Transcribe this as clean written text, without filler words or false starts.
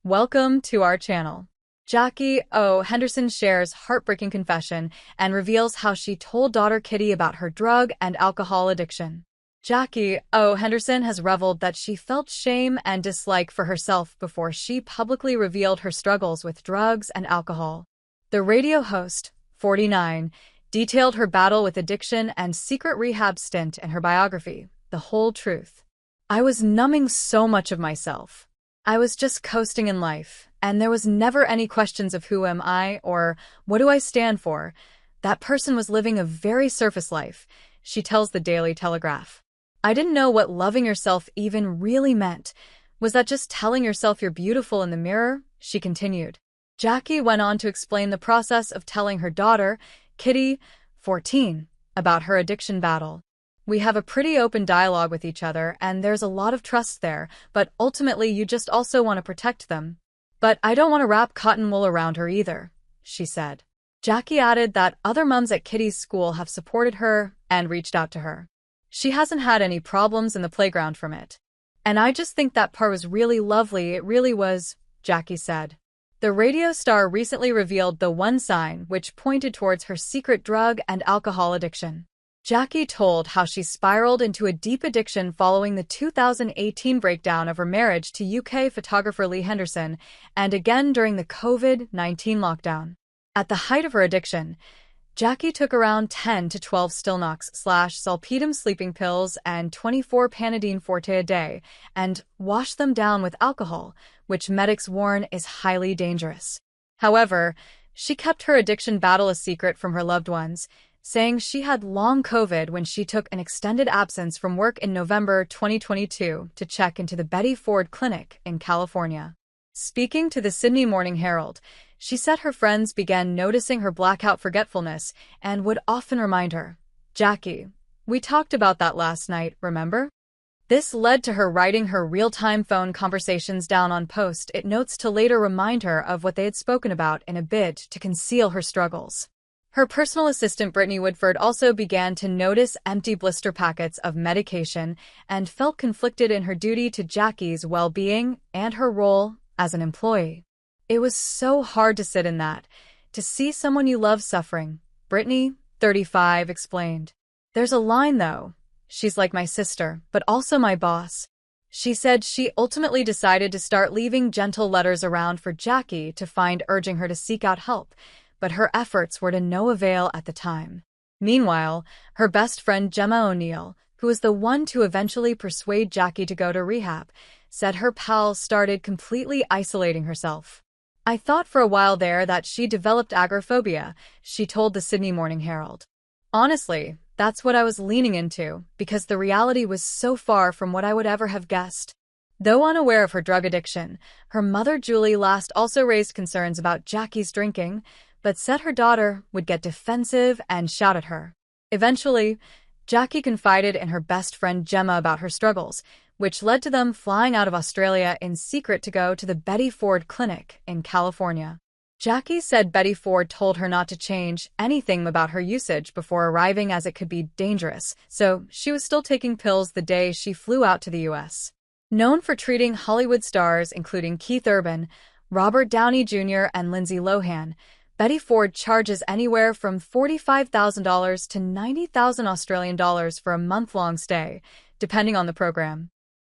Welcome to our channel. Jackie O. Henderson shares heartbreaking confession and reveals how she told daughter Kitty about her drug and alcohol addiction. Jackie O. Henderson has revealed that she felt shame and dislike for herself before she publicly revealed her struggles with drugs and alcohol. The radio host, 49, detailed her battle with addiction and secret rehab stint in her biography, The Whole Truth. "I was numbing so much of myself. I was just coasting in life, and there was never any questions of who am I or what do I stand for. That person was living a very surface life," she tells the Daily Telegraph. "I didn't know what loving yourself even really meant. Was that just telling yourself you're beautiful in the mirror?" she continued. Jackie went on to explain the process of telling her daughter, Kitty, 14, about her addiction battle. "We have a pretty open dialogue with each other, and there's a lot of trust there, but ultimately you just also want to protect them. But I don't want to wrap cotton wool around her either," she said. Jackie added that other mums at Kitty's school have supported her and reached out to her. "She hasn't had any problems in the playground from it. And I just think that part was really lovely, it really was," Jackie said. The radio star recently revealed the one sign which pointed towards her secret drug and alcohol addiction. Jackie told how she spiraled into a deep addiction following the 2018 breakdown of her marriage to UK photographer Lee Henderson and again during the COVID-19 lockdown. At the height of her addiction, Jackie took around 10 to 12 Stilnox/Solpatum sleeping pills and 24 Panadeine Forte a day and washed them down with alcohol, which medics warn is highly dangerous. However, she kept her addiction battle a secret from her loved ones, saying she had long COVID when she took an extended absence from work in November 2022 to check into the Betty Ford Clinic in California. Speaking to the Sydney Morning Herald, she said her friends began noticing her blackout forgetfulness and would often remind her, "Jackie, we talked about that last night, remember?" This led to her writing her real-time phone conversations down on Post-it notes to later remind her of what they had spoken about in a bid to conceal her struggles. Her personal assistant Brittany Woodford also began to notice empty blister packets of medication and felt conflicted in her duty to Jackie's well-being and her role as an employee. "It was so hard to sit in that, to see someone you love suffering," Brittany, 35, explained. "There's a line though. She's like my sister, but also my boss." She said she ultimately decided to start leaving gentle letters around for Jackie to find, urging her to seek out help, but her efforts were to no avail at the time. Meanwhile, her best friend Gemma O'Neill, who was the one to eventually persuade Jackie to go to rehab, said her pal started completely isolating herself. "I thought for a while there that she developed agoraphobia," she told the Sydney Morning Herald. "Honestly, that's what I was leaning into, because the reality was so far from what I would ever have guessed." Though unaware of her drug addiction, her mother Julie last also raised concerns about Jackie's drinking, but said her daughter would get defensive and shout at her. Eventually, Jackie confided in her best friend Gemma about her struggles, which led to them flying out of Australia in secret to go to the Betty Ford Clinic in California. Jackie said Betty Ford told her not to change anything about her usage before arriving as it could be dangerous, so she was still taking pills the day she flew out to the U.S. Known for treating Hollywood stars including Keith Urban, Robert Downey Jr., and Lindsay Lohan, Betty Ford charges anywhere from $45,000 to $90,000 Australian dollars for a month-long stay, depending on the program.